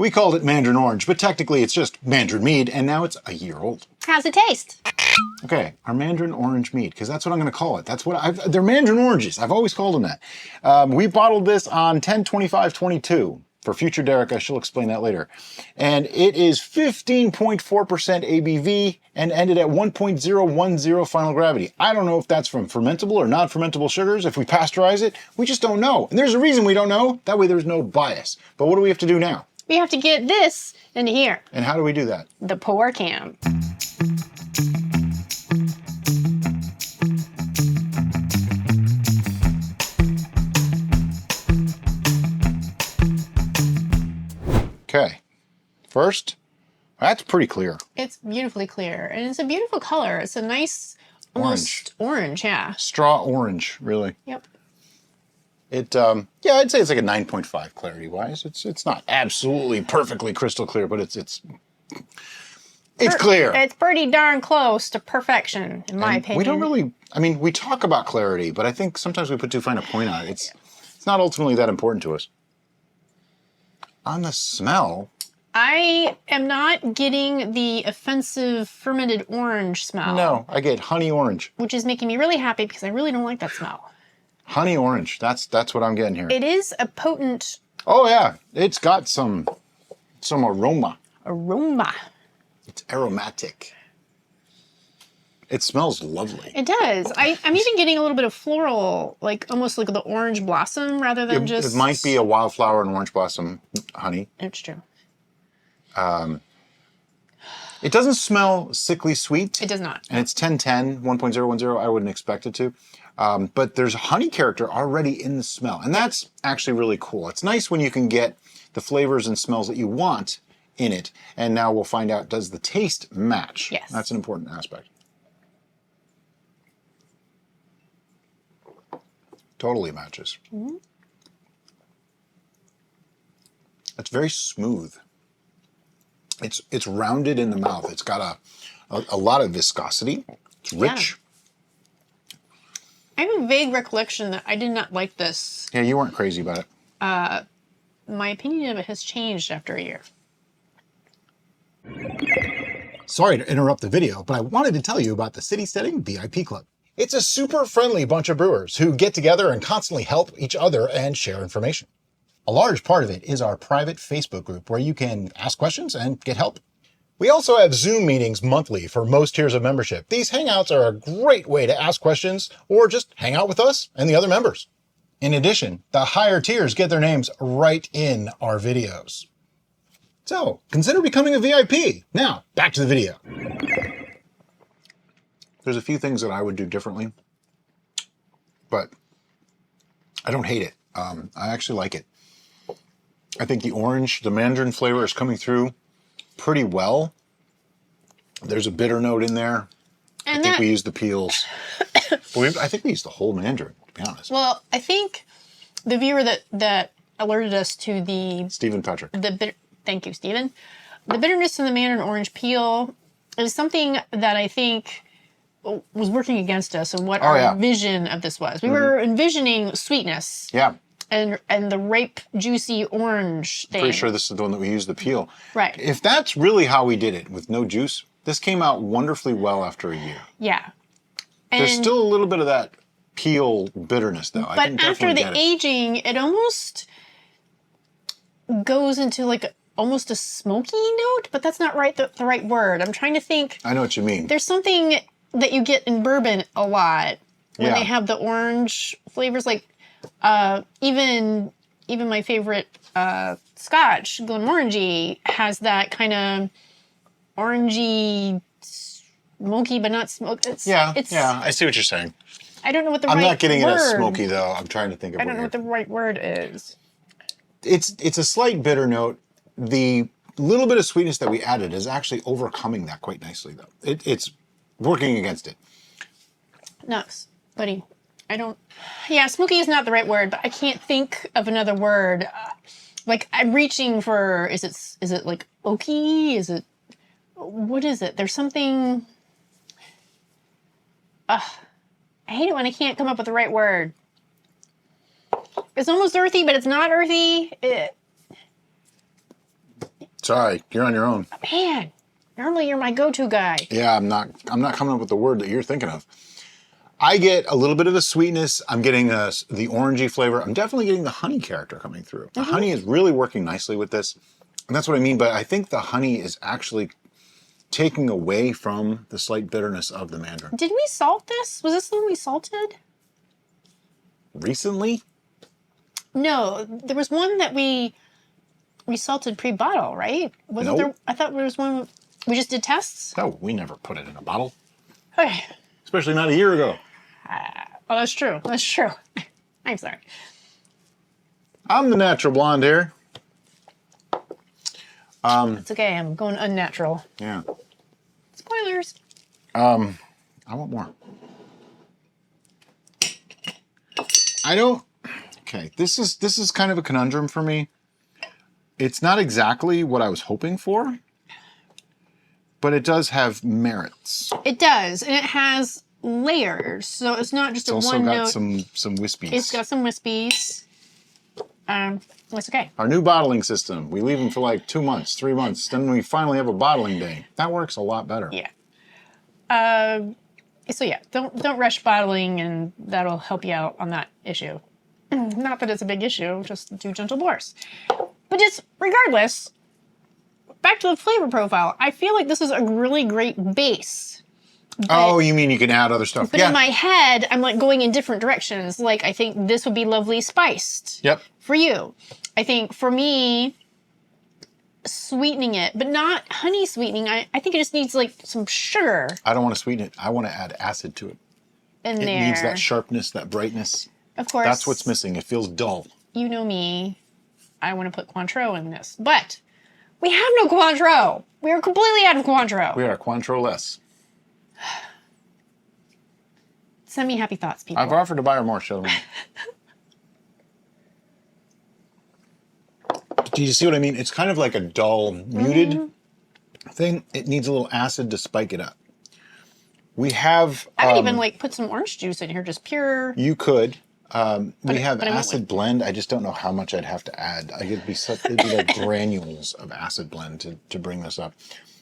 We called it Mandarin Orange, but technically it's just Mandarin Mead, and now it's a year old. How's it taste? Okay, our Mandarin Orange Mead, because that's what I'm going to call it. That's what they're Mandarin Oranges. I've always called them that. We bottled this on 10/25/22. For future Derek, I shall explain that later. And it is 15.4% ABV and ended at 1.010 final gravity. I don't know if that's from fermentable or non-fermentable sugars. If we pasteurize it, we just don't know. And there's a reason we don't know. That way there's no bias. But what do we have to do now? We have to get this into here. And how do we do that? The pour cam. Okay, first, that's pretty clear. It's beautifully clear, and it's a beautiful color. It's a nice, almost orange, yeah. Straw orange, really. Yep. It, yeah, I'd say it's like a 9.5 clarity-wise. It's not absolutely perfectly crystal clear, but it's clear. It's pretty darn close to perfection, in my opinion. We don't really, I mean, we talk about clarity, but I think sometimes we put too fine a point on it. It's not ultimately that important to us. On the smell, I am not getting the offensive fermented orange smell. No, I get honey orange. Which is making me really happy because I really don't like that smell. Honey orange, that's what I'm getting here. It is a potent... Oh yeah, it's got some aroma. Aroma. It's aromatic. It smells lovely. It does. I'm even getting a little bit of floral, like almost like the orange blossom rather than just... It might be a wildflower and orange blossom honey. It's true. It doesn't smell sickly sweet. It does not. And it's 1010, 1.010. I wouldn't expect it to. But there's a honey character already in the smell. And that's actually really cool. It's nice when you can get the flavors and smells that you want in it. And now we'll find out, does the taste match? Yes. That's an important aspect. Totally matches. Mm-hmm. It's very smooth. It's rounded in the mouth. It's got a lot of viscosity. It's rich. Yeah. I have a vague recollection that I did not like this. Yeah, you weren't crazy about it. My opinion of it has changed after a year. Sorry to interrupt the video, but I wanted to tell you about the City Steading VIP Club. It's a super friendly bunch of brewers who get together and constantly help each other and share information. A large part of it is our private Facebook group where you can ask questions and get help. We also have Zoom meetings monthly for most tiers of membership. These hangouts are a great way to ask questions or just hang out with us and the other members. In addition, the higher tiers get their names right in our videos. So consider becoming a VIP. Now, back to the video. There's a few things that I would do differently, but I don't hate it. I actually like it. I think the orange, the mandarin flavor is coming through pretty well. There's a bitter note in there. And I think we used the peels. I think we used the whole mandarin, to be honest. Well, I think the viewer that alerted us to the... Stephen Patrick. Thank you, Stephen. The bitterness in the mandarin orange peel is something that I think was working against us and what our vision of this was. We were envisioning sweetness. Yeah. And the ripe, juicy orange thing. Pretty sure this is the one that we used the peel. Right. If that's really how we did it with no juice, this came out wonderfully well after a year. Yeah. There's still a little bit of that peel bitterness, though. But after the aging, it almost goes into like almost a smoky note, but that's not the right word. I'm trying to think. I know what you mean. There's something that you get in bourbon a lot when they have the orange flavors, like even my favorite Scotch, Glenmorangie, has that kind of orangey, smoky, but not smoky. Yeah, I see what you're saying. I don't know what the right word. I'm not getting it as smoky, though. I'm trying to think of I don't know what the right word is. It's a slight bitter note. The little bit of sweetness that we added is actually overcoming that quite nicely, though. It's working against it. Nuts, buddy. Yeah, smoky is not the right word, but I can't think of another word. Like, I'm reaching for, is it like oaky? What is it? There's something, I hate it when I can't come up with the right word. It's almost earthy, but it's not earthy. Sorry, you're on your own. Man, normally you're my go-to guy. Yeah, I'm not coming up with the word that you're thinking of. I get a little bit of the sweetness. I'm getting the orangey flavor. I'm definitely getting the honey character coming through. The honey is really working nicely with this. And that's what I mean. But I think the honey is actually taking away from the slight bitterness of the Mandarin. Did we salt this? Was this the one we salted? Recently? No, there was one that we salted pre-bottle, right? Wasn't there? I thought there was one we just did tests. No, we never put it in a bottle. Okay. Especially not a year ago. Oh, that's true. That's true. I'm sorry. I'm the natural blonde here. It's okay. I'm going unnatural. Yeah. Spoilers. I want more. I don't. Okay, this is kind of a conundrum for me. It's not exactly what I was hoping for, but it does have merits. It does, and it has layers, so it's not just It's a one note. also got some wispies. It's got some wispies. It's okay. Our new bottling system. We leave them for like 2 months, 3 months. Then we finally have a bottling day. That works a lot better. Yeah. So yeah, don't rush bottling, and that'll help you out on that issue. Not that it's a big issue, just do gentle pours. But just regardless, back to the flavor profile. I feel like this is a really great base. Oh, you mean you can add other stuff? But in my head, I'm like going in different directions. Like, I think this would be lovely spiced. Yep. For you. I think for me, sweetening it, but not honey sweetening. I think it just needs like some sugar I don't want to sweeten it. I want to add acid to it. in It there. needs that sharpness, that brightness. Of course. That's what's missing. It feels dull. You know me. I want to put Cointreau in this. But we have no Cointreau. We are completely out of Cointreau. We are Cointreau-less. Send me happy thoughts, people. I've offered to buy her more, show them. Do you see what I mean? It's kind of like a dull, muted thing. It needs a little acid to spike it up. We have... I could even like put some orange juice in here, just pure... You could. We have but I won't acid blend. I just don't know how much I'd have to add. It'd be like granules of acid blend to bring this up.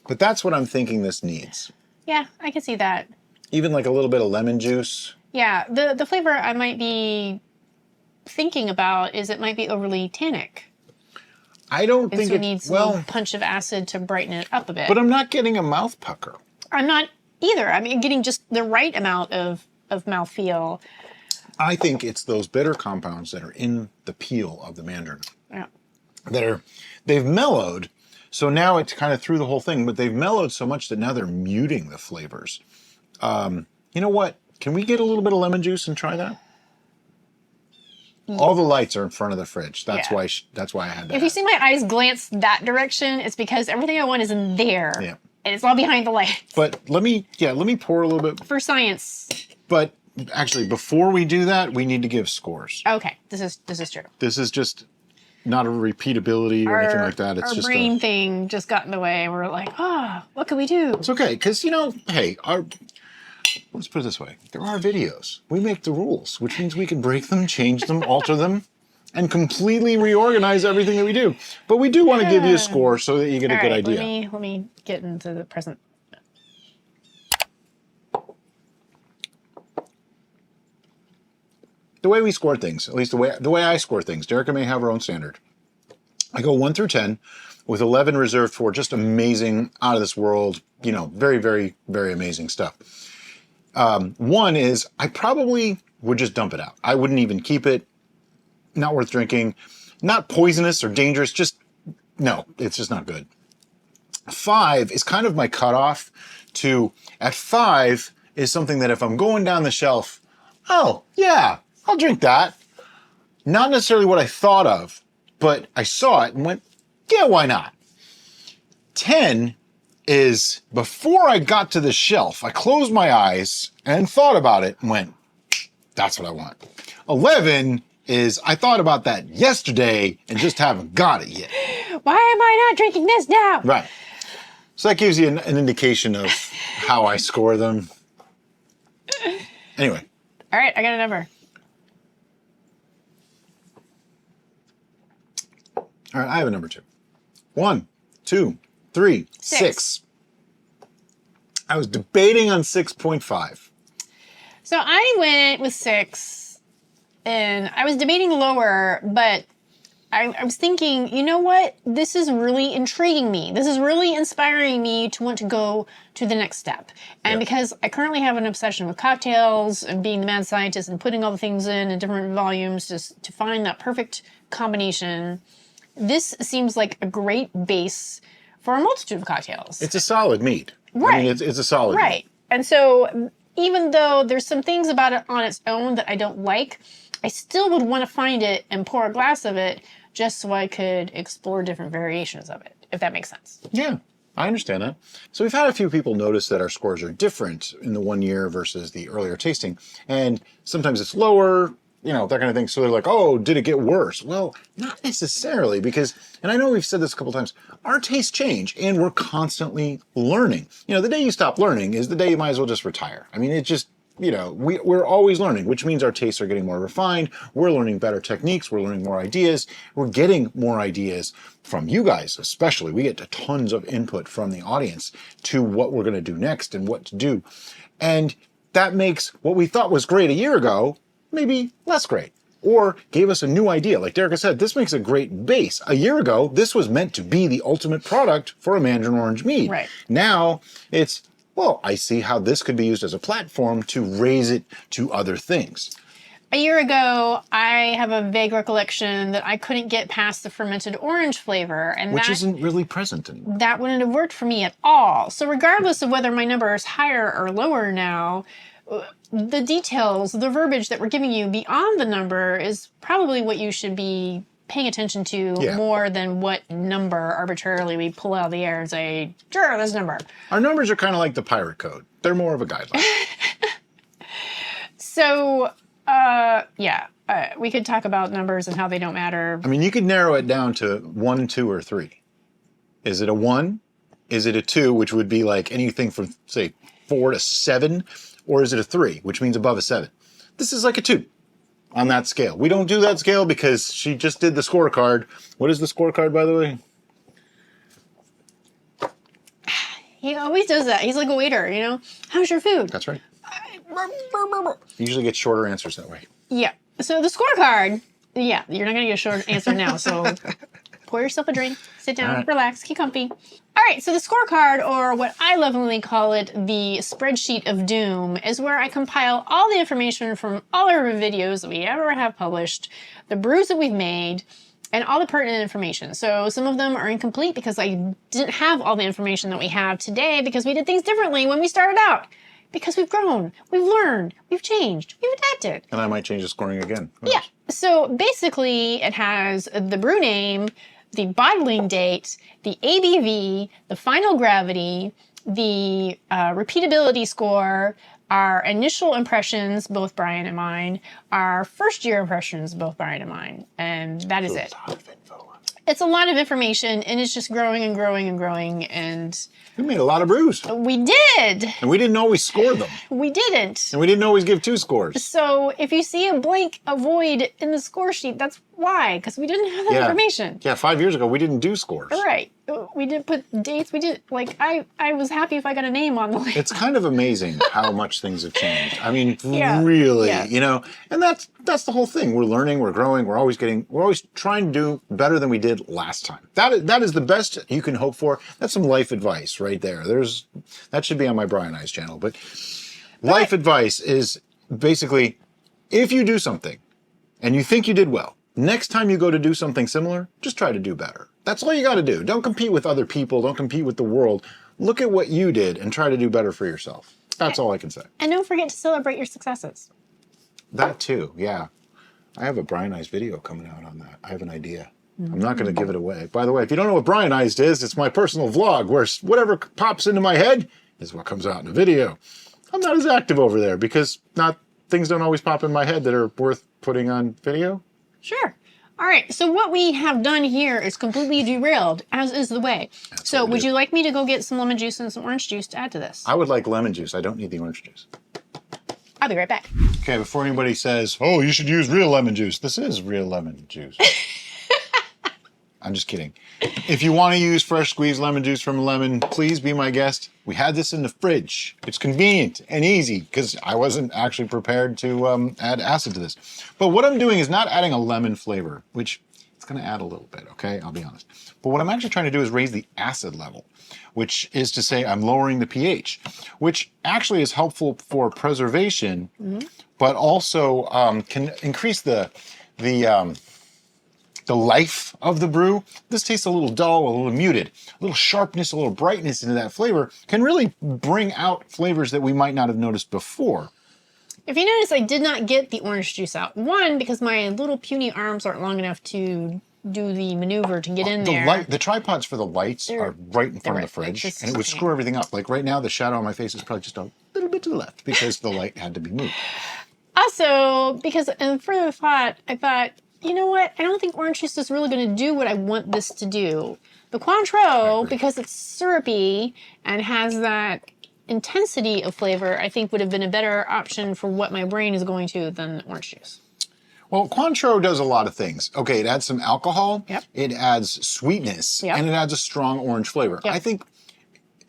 But that's what I'm thinking this needs. Yeah, I can see that. Even like a little bit of lemon juice. Yeah, the flavor I might be thinking about is it might be overly tannic. I don't And think so it needs a little punch of acid to brighten it up a bit. But I'm not getting a mouth pucker. I'm not either. I mean, getting just the right amount of mouthfeel. I think it's those bitter compounds that are in the peel of the Mandarin. Yeah. They've mellowed, so now it's kind of through the whole thing, but they've mellowed so much that now they're muting the flavors. You know what? Can we get a little bit of lemon juice and try that? All the lights are in front of the fridge. That's why I had that. If you see my eyes glance that direction, it's because everything I want is in there. Yeah. And it's all behind the light. But let me pour a little bit. For science. But actually, before we do that, we need to give scores. Okay, this is true. This is just not a repeatability or anything like that. It's our just brain thing just got in the way. We're like, what can we do? It's okay, because, hey, let's put it this way. There are videos. We make the rules, which means we can break them, change them, alter them, and completely reorganize everything that we do. But we do want to give you a score so that you get a good idea. Let me get into the present. The way we score things, at least the way I score things, Derica may have her own standard. I go 1 through 10, with 11 reserved for just amazing, out of this world, very, very, very amazing stuff. 1 is I probably would just dump it out. I wouldn't even keep it. Not worth drinking. Not poisonous or dangerous. No, it's just not good. 5 is kind of my cutoff at 5 is something that if I'm going down the shelf, oh, yeah, I'll drink that. Not necessarily what I thought of, but I saw it and went, yeah, why not? 10 is before I got to the shelf, I closed my eyes and thought about it and went, that's what I want. 11 is I thought about that yesterday and just haven't got it yet. Why am I not drinking this now? Right. So that gives you an indication of how I score them. Anyway. All right, I got a number. All right, I have a number 2. 1, 2, 3, 6. 6. I was debating on 6.5. So I went with 6, and I was debating lower, but I was thinking, you know what? This is really intriguing me. This is really inspiring me to want to go to the next step. And because I currently have an obsession with cocktails and being the mad scientist and putting all the things in different volumes just to find that perfect combination, this seems like a great base for a multitude of cocktails. It's a solid mead. Right. I mean, it's a solid right. mead. And so even though there's some things about it on its own that I don't like, I still would want to find it and pour a glass of it just so I could explore different variations of it, if that makes sense. Yeah, I understand that. So we've had a few people notice that our scores are different in the 1 year versus the earlier tasting. And sometimes it's lower, you know, that kind of thing. So they're like, oh, did it get worse? Well, not necessarily because, and I know we've said this a couple times, our tastes change and we're constantly learning. You know, the day you stop learning is the day you might as well just retire. I mean, it just, you know, we're always learning, which means our tastes are getting more refined. We're learning better techniques. We're learning more ideas. We're getting more ideas from you guys, especially. We get tons of input from the audience to what we're going to do next and what to do. And that makes what we thought was great a year ago maybe less great, or gave us a new idea. Like Derek said, this makes a great base. A year ago, this was meant to be the ultimate product for a Mandarin Orange Mead. Right. Now it's, well, I see how this could be used as a platform to raise it to other things. A year ago, I have a vague recollection that I couldn't get past the fermented orange flavor. And which isn't really present anymore. That wouldn't have worked for me at all. So regardless of whether my number is higher or lower now, the details, the verbiage that we're giving you beyond the number is probably what you should be paying attention to more than what number arbitrarily we pull out of the air and say, sure, this number. Our numbers are kind of like the pirate code. They're more of a guideline. So, we could talk about numbers and how they don't matter. I mean, you could narrow it down to 1, 2, or 3. Is it a 1? Is it a 2, which would be like anything from, say, 4 to 7? Or is it a 3, which means above a 7? This is like a 2 on that scale. We don't do that scale because she just did the scorecard. What is the scorecard, by the way? He always does that. He's like a waiter, you know? How's your food? That's right. You usually get shorter answers that way. Yeah. So the scorecard, you're not going to get a short answer now. So pour yourself a drink, sit down, relax, get comfy. All right, so the scorecard, or what I lovingly call it, the spreadsheet of doom, is where I compile all the information from all our videos that we ever have published, the brews that we've made, and all the pertinent information. So some of them are incomplete because I didn't have all the information that we have today because we did things differently when we started out. Because we've grown, we've learned, we've changed, we've adapted. And I might change the scoring again. Yeah, so basically it has the brew name, the bottling date, the ABV, the final gravity, the repeatability score, our initial impressions, both Brian and mine, our first year impressions, both Brian and mine, and that is it. A lot of info on it. It's a lot of information, and it's just growing and growing and growing, and We made a lot of brews. we did. And we didn't always score them. We didn't. And we didn't always give 2 scores. So if you see a blank, a void in the score sheet, that's why, because we didn't have that information. Yeah, 5 years ago, we didn't do scores. All right. We didn't put dates. We did, like, I was happy if I got a name on the list. It's kind of amazing how much things have changed. I mean, Yeah. really, Yeah. you know, and that's the whole thing. We're learning, we're growing, we're always trying to do better than we did last time. That is the best you can hope for. That's some life advice right there. That should be on my Brian Eyes channel. But life advice is basically, if you do something and you think you did well, next time you go to do something similar, just try to do better. That's all you got to do. Don't compete with other people. Don't compete with the world. Look at what you did and try to do better for yourself. That's all I can say. And don't forget to celebrate your successes. That too, yeah. I have a Brian Eyes video coming out on that. I have an idea. I'm not going to give it away. By the way, if you don't know what Brian Eyes is, it's my personal vlog where whatever pops into my head is what comes out in a video. I'm not as active over there because things don't always pop in my head that are worth putting on video. Sure. All right. So what we have done here is completely derailed, as is the way. So would you like me to go get some lemon juice and some orange juice to add to this? I would like lemon juice. I don't need the orange juice. I'll be right back. Okay, before anybody says, oh, you should use real lemon juice. This is real lemon juice. I'm just kidding. If you want to use fresh squeezed lemon juice from a lemon, please be my guest. We had this in the fridge. It's convenient and easy because I wasn't actually prepared to add acid to this. But what I'm doing is not adding a lemon flavor, which it's going to add a little bit, okay? I'll be honest. But what I'm actually trying to do is raise the acid level, which is to say I'm lowering the pH, which actually is helpful for preservation, but also can increase the life of the brew. This tastes a little dull, a little muted. A little sharpness, a little brightness into that flavor can really bring out flavors that we might not have noticed before. If you notice, I did not get the orange juice out. One, because my little puny arms aren't long enough to do the maneuver to get in there. The tripods for the lights are right in front of the fridge, and it would screw everything up. Like right now, the shadow on my face is probably just a little bit to the left because the light had to be moved. Also, because in further thought, I thought, you know what? I don't think orange juice is really going to do what I want this to do. The Cointreau, because it's syrupy and has that intensity of flavor, I think would have been a better option for what my brain is going to than orange juice. Well, Cointreau does a lot of things. Okay, it adds some alcohol, it adds sweetness, and it adds a strong orange flavor. I think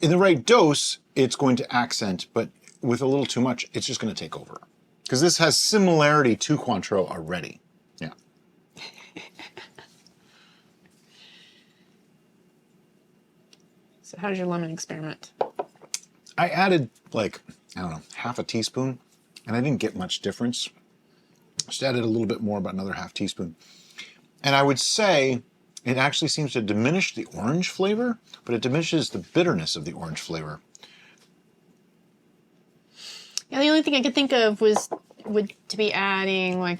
in the right dose, it's going to accent, but with a little too much, it's just going to take over. Because this has similarity to Cointreau already. Yeah. So how's your lemon experiment? I added like, I don't know, half a teaspoon, and I didn't get much difference. Just added a little bit more, about another half teaspoon. And I would say it actually seems to diminish the orange flavor, but it diminishes the bitterness of the orange flavor. Yeah, the only thing I could think of would to be adding like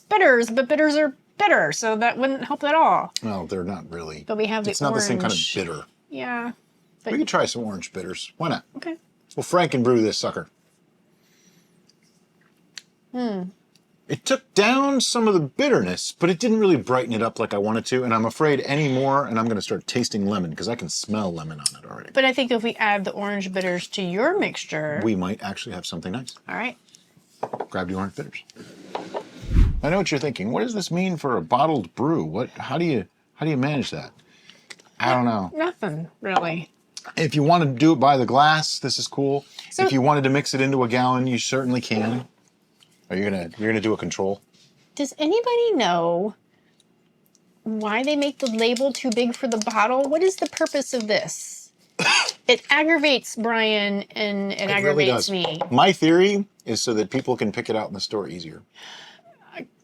bitters, but bitters are bitter, so that wouldn't help at all. No, they're not really. But we have the It's not the same kind of bitter. Yeah. But We could try some orange bitters. Why not? okay. We'll Franken brew this sucker. It took down some of the bitterness, but it didn't really brighten it up like I wanted to, and I'm afraid any more, and I'm going to start tasting lemon, because I can smell lemon on it already. But I think if we add the orange bitters to your mixture... We might actually have something nice. All right. Grab the orange bitters. I know what you're thinking. What does this mean for a bottled brew? How do you manage that? I don't know. Nothing, really. If you want to do it by the glass, this is cool. So, if you wanted to mix it into a gallon, you certainly can. Are you gonna do a control? Does anybody know why they make the label too big for the bottle? What is the purpose of this? It aggravates Brian and it aggravates me. My theory is so that people can pick it out in the store easier.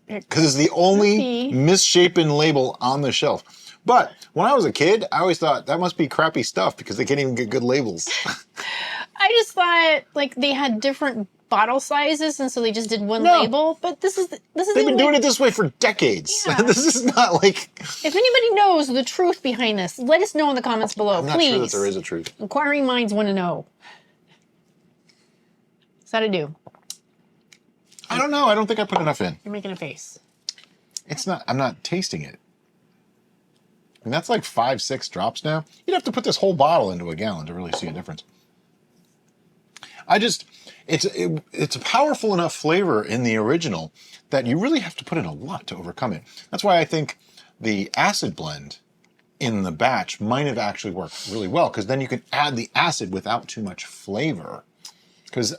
Because it's the only misshapen label on the shelf. But when I was a kid, I always thought that must be crappy stuff because they can't even get good labels. I just thought like they had different bottle sizes, and so they just did one label. But this is They've been doing it this way for decades. Yeah. This is not like. If anybody knows the truth behind this, let us know in the comments below, I'm not please. sure that there is a truth. Inquiring minds want to know. Is that a do? I don't know. I don't think I put enough in. You're making a face. It's not. I'm not tasting it. And that's like 5-6 drops now. You'd have to put this whole bottle into a gallon to really see a difference. It's a powerful enough flavor in the original that you really have to put in a lot to overcome it. That's why I think the acid blend in the batch might have actually worked really well, because then you can add the acid without too much flavor. Because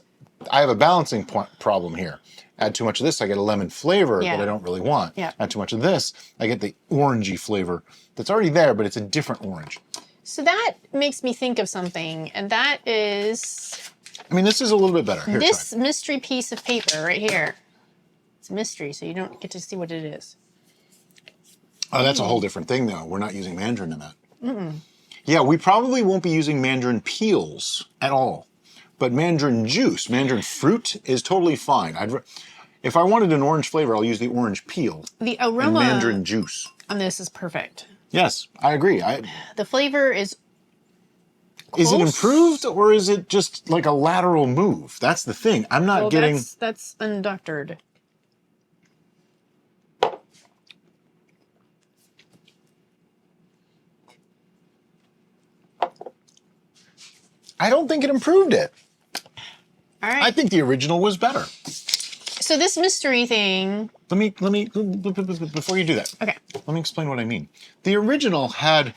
I have a balancing problem here. Add too much of this, I get a lemon flavor that I don't really want. Add too much of this, I get the orangey flavor that's already there, but it's a different orange. So that makes me think of something, and that is... I mean, this is a little bit better. Here, this mystery piece of paper right here. It's a mystery, so you don't get to see what it is. Oh, that's a whole different thing, though. We're not using mandarin in that. Yeah, we probably won't be using mandarin peels at all. But mandarin juice, mandarin fruit is totally fine. If I wanted an orange flavor, I'll use the orange peel. The aroma and mandarin juice on this is perfect. Yes, I agree. The flavor is close. Is it improved, or is it just like a lateral move? That's the thing. I'm not getting... That's undoctored. I don't think it improved it. All right. I think the original was better. So this mystery thing... Let me, before you do that. Okay. Let me explain what I mean. The original had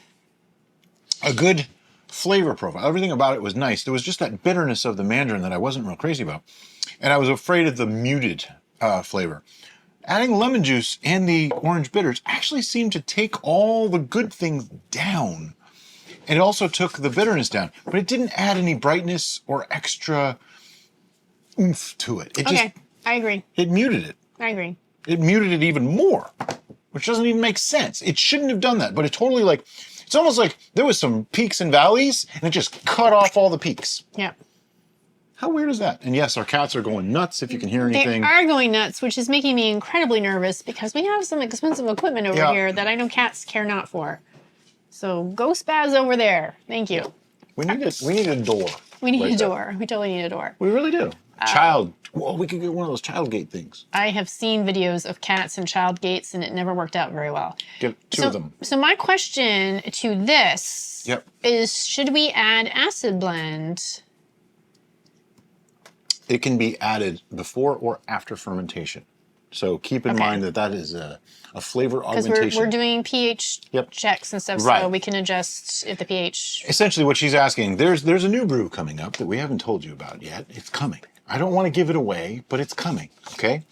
a good flavor profile. Everything about it was nice. There was just that bitterness of the Mandarin that I wasn't real crazy about. And I was afraid of the muted flavor. Adding lemon juice and the orange bitters actually seemed to take all the good things down. And it also took the bitterness down, but it didn't add any brightness or extra oomph to it. I agree. It muted it. I agree. It muted it even more, which doesn't even make sense. It shouldn't have done that, but it totally it's almost like there was some peaks and valleys and it just cut off all the peaks. Yeah. How weird is that? And yes, our cats are going nuts if you can hear anything. They are going nuts, which is making me incredibly nervous because we have some expensive equipment over here that I know cats care not for. So go spaz over there. Thank you. We need a door. We need a door. We totally need a door. We really do. Well, we could get one of those child gate things. I have seen videos of cats and child gates, and it never worked out very well. Get two of them. So my question to this is, should we add acid blend? It can be added before or after fermentation. So keep in mind that is a flavor augmentation. Because we're doing pH checks and stuff, so we can adjust if the pH... Essentially what she's asking, there's a new brew coming up that we haven't told you about yet. It's coming. I don't want to give it away, but it's coming, okay?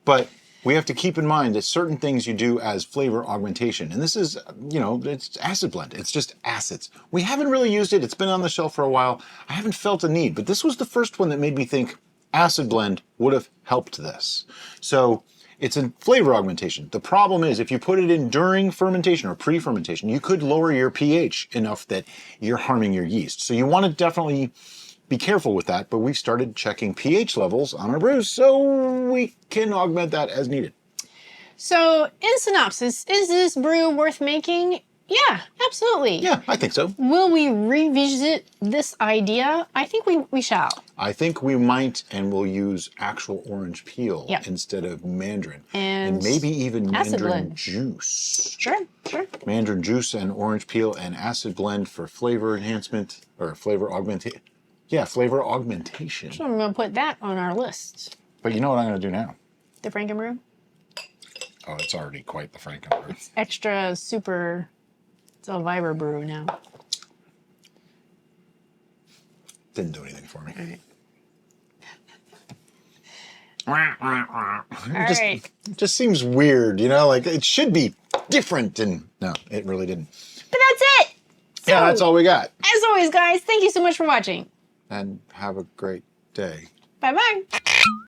But we have to keep in mind that certain things you do as flavor augmentation, and this is, it's acid blend. It's just acids. We haven't really used it. It's been on the shelf for a while. I haven't felt a need, but this was the first one that made me think acid blend would have helped this. So it's a flavor augmentation. The problem is if you put it in during fermentation or pre-fermentation, you could lower your pH enough that you're harming your yeast. So you want to definitely be careful with that, but we've started checking pH levels on our brews so we can augment that as needed. So, in synopsis, is this brew worth making? Yeah, absolutely. Yeah, I think so. Will we revisit this idea? I think we shall. I think we might, and we'll use actual orange peel instead of Mandarin. And maybe even Mandarin juice. Sure. Mandarin juice and orange peel and acid blend for flavor enhancement, or flavor augmentation. Yeah, flavor augmentation. So I'm going to put that on our list. But you know what I'm going to do now? The Frankenbrew? Oh, it's already quite the Frankenbrew. It's extra super... It's a Viber brew now. Didn't do anything for me. All right. It just seems weird, like it should be different, and no, it really didn't. But that's it! So, yeah, that's all we got. As always, guys, thank you so much for watching. And have a great day. Bye-bye.